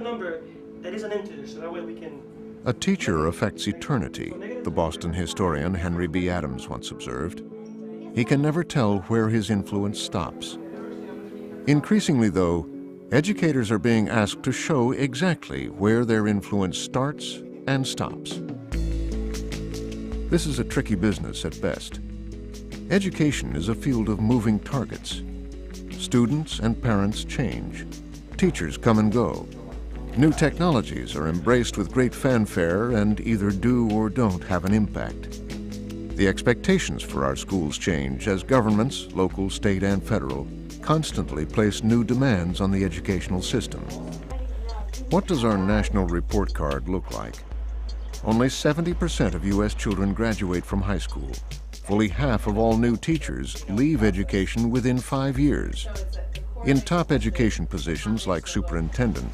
number that is an integer, so that way we can... A teacher affects eternity, the Boston historian Henry B. Adams once observed. He can never tell where his influence stops. Increasingly, though, educators are being asked to show exactly where their influence starts and stops. This is a tricky business at best. Education is a field of moving targets. Students and parents change. Teachers come and go. New technologies are embraced with great fanfare and either do or don't have an impact. The expectations for our schools change as governments, local, state, and federal, constantly place new demands on the educational system. What does our national report card look like? Only 70% of U.S. children graduate from high school. Fully half of all new teachers leave education within 5 years. In top education positions like superintendent,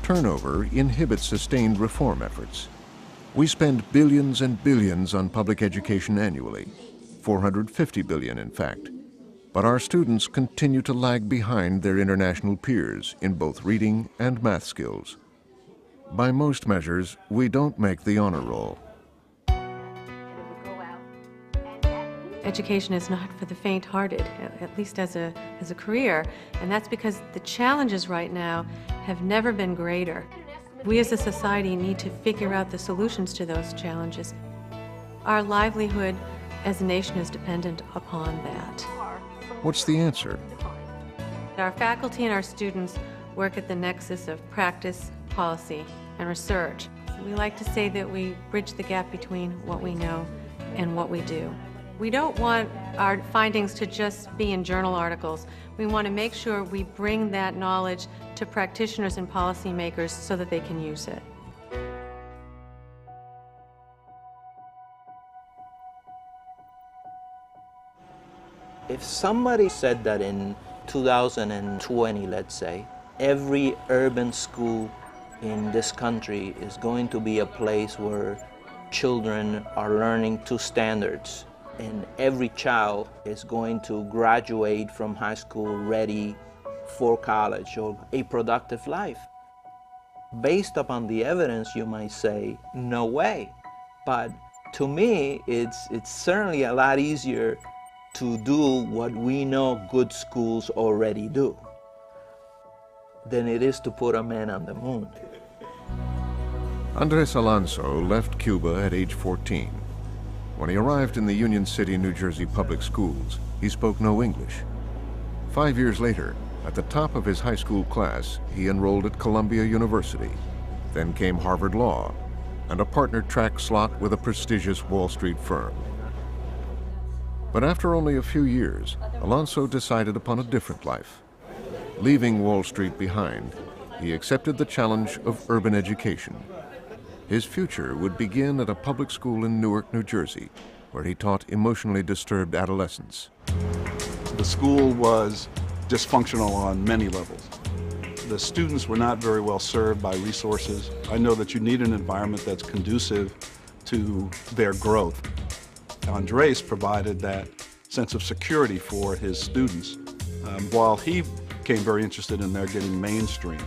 turnover inhibits sustained reform efforts. We spend billions and billions on public education annually, 450 billion in fact. But our students continue to lag behind their international peers in both reading and math skills. By most measures, we don't make the honor roll. Education is not for the faint-hearted, at least as a career, and that's because the challenges right now have never been greater. We as a society need to figure out the solutions to those challenges. Our livelihood as a nation is dependent upon that. What's the answer? Our faculty and our students work at the nexus of practice, policy, and research. We like to say that we bridge the gap between what we know and what we do. We don't want our findings to just be in journal articles. We want to make sure we bring that knowledge to practitioners and policymakers so that they can use it. If somebody said that in 2020, let's say, every urban school in this country is going to be a place where children are learning to standards, and every child is going to graduate from high school ready for college or a productive life. Based upon the evidence, you might say, no way. But to me, it's certainly a lot easier to do what we know good schools already do than it is to put a man on the moon. Andres Alonso left Cuba at age 14. When he arrived in the Union City, New Jersey public schools, he spoke no English. 5 years later, at the top of his high school class, he enrolled at Columbia University. Then came Harvard Law and a partner track slot with a prestigious Wall Street firm. But after only a few years, Alonso decided upon a different life. Leaving Wall Street behind, he accepted the challenge of urban education. His future would begin at a public school in Newark, New Jersey, where he taught emotionally disturbed adolescents. The school was dysfunctional on many levels. The students were not very well served by resources. I know that you need an environment that's conducive to their growth. Andres provided that sense of security for his students, while he became very interested in their getting mainstream.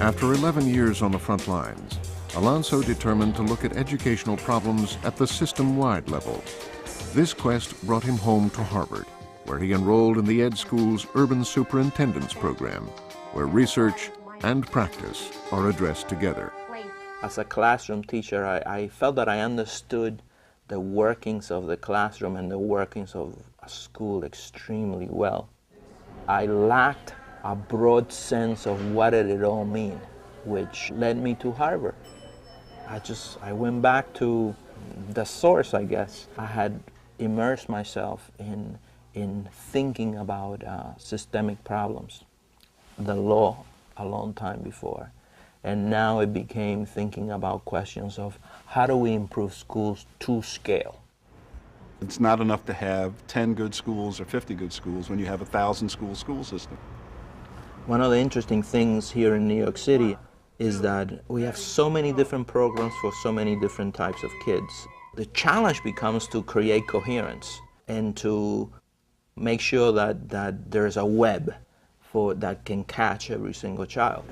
After 11 years on the front lines, Alonso determined to look at educational problems at the system-wide level. This quest brought him home to Harvard, where he enrolled in the Ed School's Urban Superintendence Program, where research and practice are addressed together. As a classroom teacher, I felt that I understood the workings of the classroom and the workings of a school extremely well. I lacked a broad sense of what did it all mean, which led me to Harvard. I went back to the source, I guess. I had immersed myself in thinking about systemic problems, the law a long time before. And now it became thinking about questions of how do we improve schools to scale. It's not enough to have 10 good schools or 50 good schools when you have a 1,000-school school system. One of the interesting things here in New York City is that we have so many different programs for so many different types of kids. The challenge becomes to create coherence and to make sure that there's a web that can catch every single child.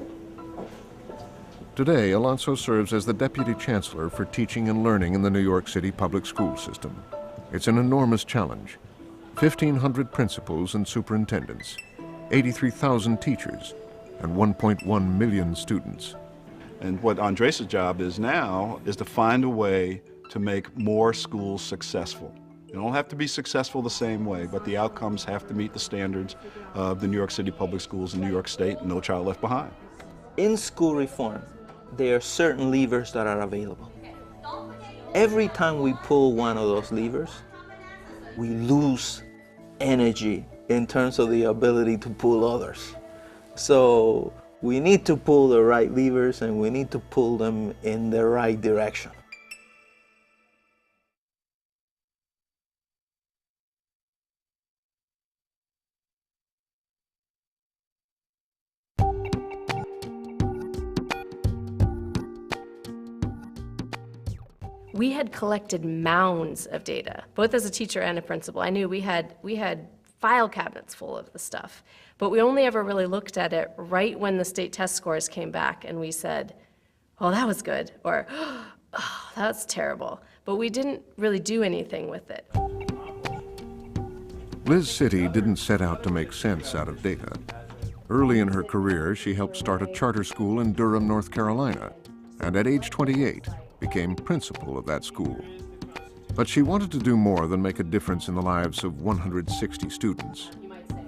Today, Alonso serves as the Deputy Chancellor for Teaching and Learning in the New York City public school system. It's an enormous challenge. 1,500 principals and superintendents, 83,000 teachers, and 1.1 million students. And what Andres' job is now is to find a way to make more schools successful. They don't have to be successful the same way, but the outcomes have to meet the standards of the New York City public schools in New York State, No Child Left Behind. In school reform, there are certain levers that are available. Every time we pull one of those levers, we lose energy in terms of the ability to pull others. So we need to pull the right levers, and we need to pull them in the right direction. We had collected mounds of data, both as a teacher and a principal. I knew we had file cabinets full of the stuff, but we only ever really looked at it right when the state test scores came back, and we said, oh, that was good, or oh, that's terrible. But we didn't really do anything with it. Liz City didn't set out to make sense out of data. Early in her career, she helped start a charter school in Durham, North Carolina, and at age 28, became principal of that school. But she wanted to do more than make a difference in the lives of 160 students.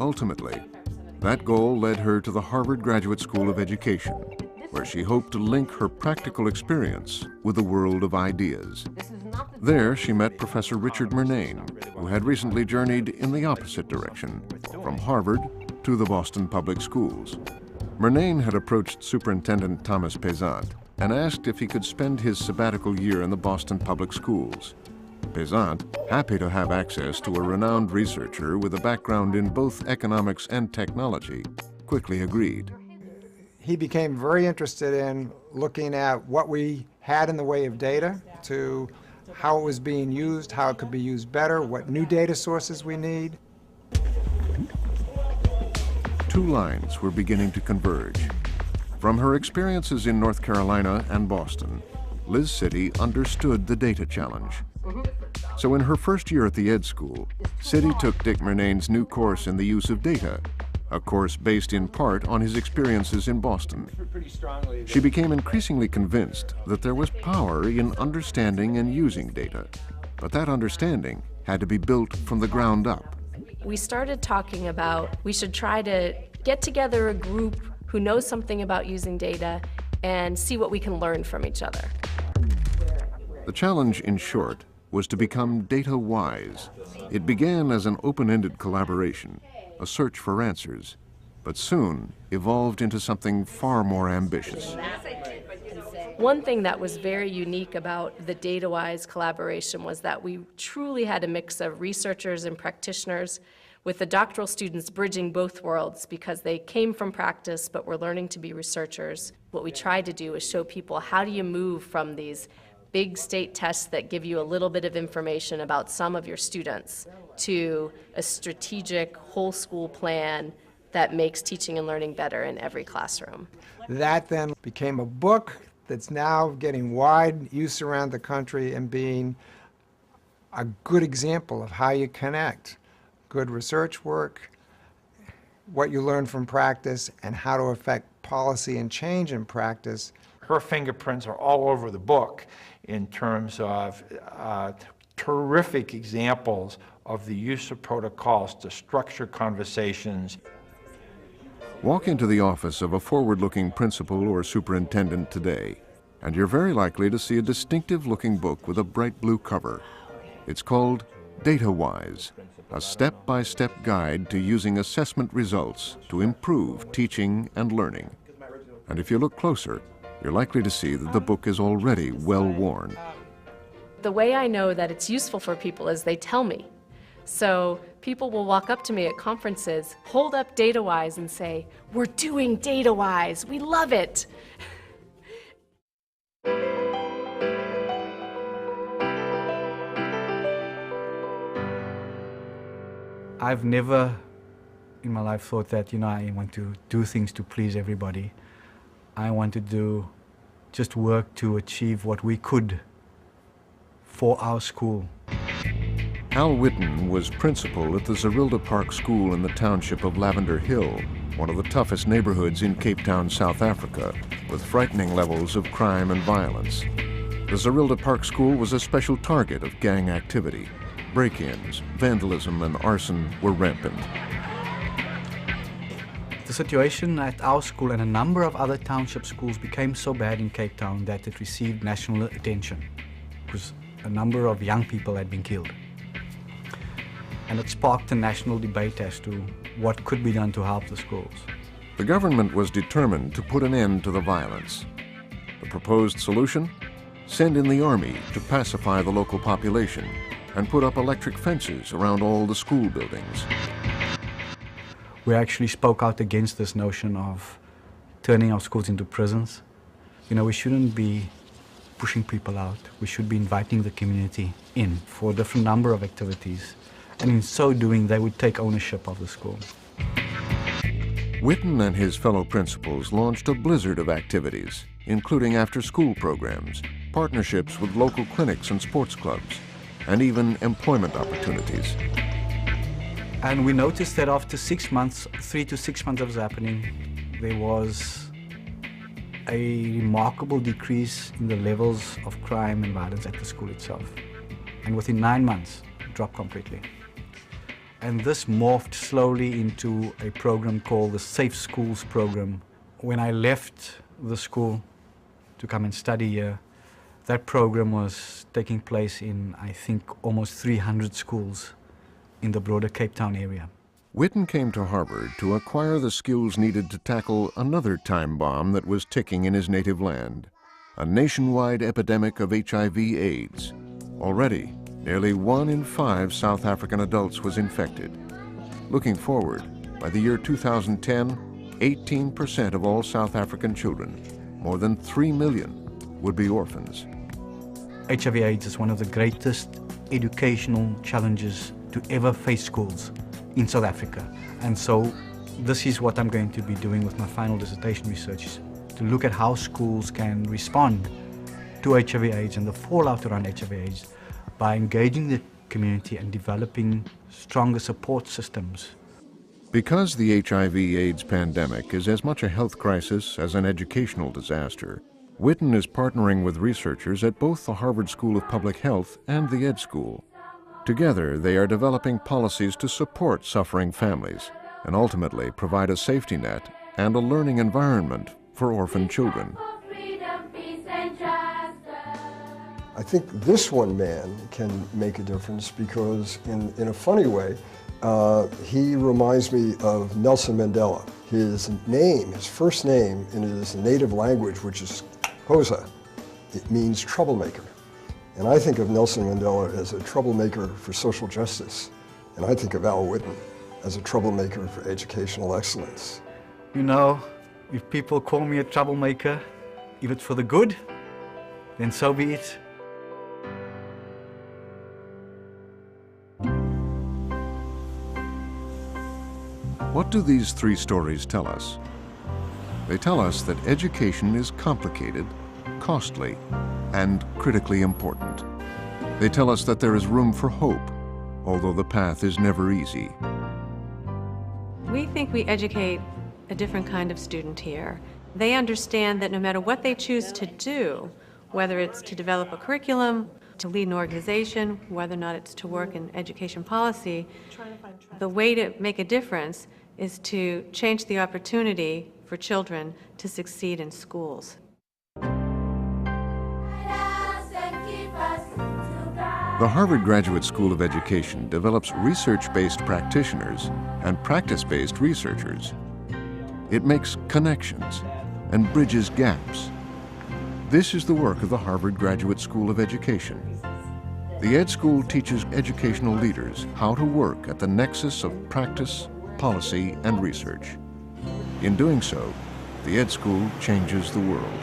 Ultimately, that goal led her to the Harvard Graduate School of Education, where she hoped to link her practical experience with the world of ideas. There, she met Professor Richard Murnane, who had recently journeyed in the opposite direction, from Harvard to the Boston Public Schools. Murnane had approached Superintendent Thomas Pesant and asked if he could spend his sabbatical year in the Boston Public Schools. Pesant, happy to have access to a renowned researcher with a background in both economics and technology, quickly agreed. He became very interested in looking at what we had in the way of data, to how it was being used, how it could be used better, what new data sources we need. Two lines were beginning to converge. From her experiences in North Carolina and Boston, Liz City understood the data challenge. So in her first year at the Ed School, City took Dick Murnane's new course in the use of data, a course based in part on his experiences in Boston. She became increasingly convinced that there was power in understanding and using data, but that understanding had to be built from the ground up. We started talking about we should try to get together a group who knows something about using data and see what we can learn from each other. The challenge, in short, was to become data wise. It began as an open-ended collaboration, a search for answers, but soon evolved into something far more ambitious. One thing that was very unique about the DataWise collaboration was that we truly had a mix of researchers and practitioners, with the doctoral students bridging both worlds because they came from practice but were learning to be researchers. What we tried to do is show people how do you move from these big state tests that give you a little bit of information about some of your students to a strategic whole school plan that makes teaching and learning better in every classroom. That then became a book that's now getting wide use around the country and being a good example of how you connect good research work, what you learn from practice, and how to affect policy and change in practice. Her fingerprints are all over the book in terms of terrific examples of the use of protocols to structure conversations. Walk into the office of a forward-looking principal or superintendent today, and you're very likely to see a distinctive-looking book with a bright blue cover. It's called DataWise, a step-by-step guide to using assessment results to improve teaching and learning. And if you look closer, you're likely to see that the book is already well worn. The way I know that it's useful for people is they tell me. So people will walk up to me at conferences, hold up DataWise and say, "We're doing DataWise, we love it." I've never in my life thought that, I want to do things to please everybody. I want to do just worked to achieve what we could for our school. Al Whitten was principal at the Zerilda Park School in the township of Lavender Hill, one of the toughest neighborhoods in Cape Town, South Africa, with frightening levels of crime and violence. The Zerilda Park School was a special target of gang activity. Break-ins, vandalism, and arson were rampant. The situation at our school and a number of other township schools became so bad in Cape Town that it received national attention, because a number of young people had been killed. And it sparked a national debate as to what could be done to help the schools. The government was determined to put an end to the violence. The proposed solution? Send in the army to pacify the local population and put up electric fences around all the school buildings. We actually spoke out against this notion of turning our schools into prisons. You know, we shouldn't be pushing people out. We should be inviting the community in for a different number of activities. And in so doing, they would take ownership of the school. Whitten and his fellow principals launched a blizzard of activities, including after-school programs, partnerships with local clinics and sports clubs, and even employment opportunities. And we noticed that after 6 months, 3 to 6 months of this happening, there was a remarkable decrease in the levels of crime and violence at the school itself. And within 9 months, it dropped completely. And this morphed slowly into a program called the Safe Schools program. When I left the school to come and study here, that program was taking place in, I think, almost 300 schools in the broader Cape Town area. Whitten came to Harvard to acquire the skills needed to tackle another time bomb that was ticking in his native land, a nationwide epidemic of HIV/AIDS. Already, nearly 1 in 5 South African adults was infected. Looking forward, by the year 2010, 18% of all South African children, more than 3 million, would be orphans. HIV/AIDS is one of the greatest educational challenges to ever face schools in South Africa. And so this is what I'm going to be doing with my final dissertation research, to look at how schools can respond to HIV/AIDS and the fallout around HIV/AIDS by engaging the community and developing stronger support systems. Because the HIV/AIDS pandemic is as much a health crisis as an educational disaster, Whitten is partnering with researchers at both the Harvard School of Public Health and the Ed School. Together, they are developing policies to support suffering families and ultimately provide a safety net and a learning environment for orphan children. I think this one man can make a difference because, in a funny way, he reminds me of Nelson Mandela. His name, his first name in his native language, which is Xhosa, it means troublemaker. And I think of Nelson Mandela as a troublemaker for social justice. And I think of Al Whitten as a troublemaker for educational excellence. You know, if people call me a troublemaker, if it's for the good, then so be it. What do these 3 stories tell us? They tell us that education is complicated, costly, and critically important. They tell us that there is room for hope, although the path is never easy. We think we educate a different kind of student here. They understand that no matter what they choose to do, whether it's to develop a curriculum, to lead an organization, whether or not it's to work in education policy, the way to make a difference is to change the opportunity for children to succeed in schools. The Harvard Graduate School of Education develops research-based practitioners and practice-based researchers. It makes connections and bridges gaps. This is the work of the Harvard Graduate School of Education. The Ed School teaches educational leaders how to work at the nexus of practice, policy, and research. In doing so, the Ed School changes the world.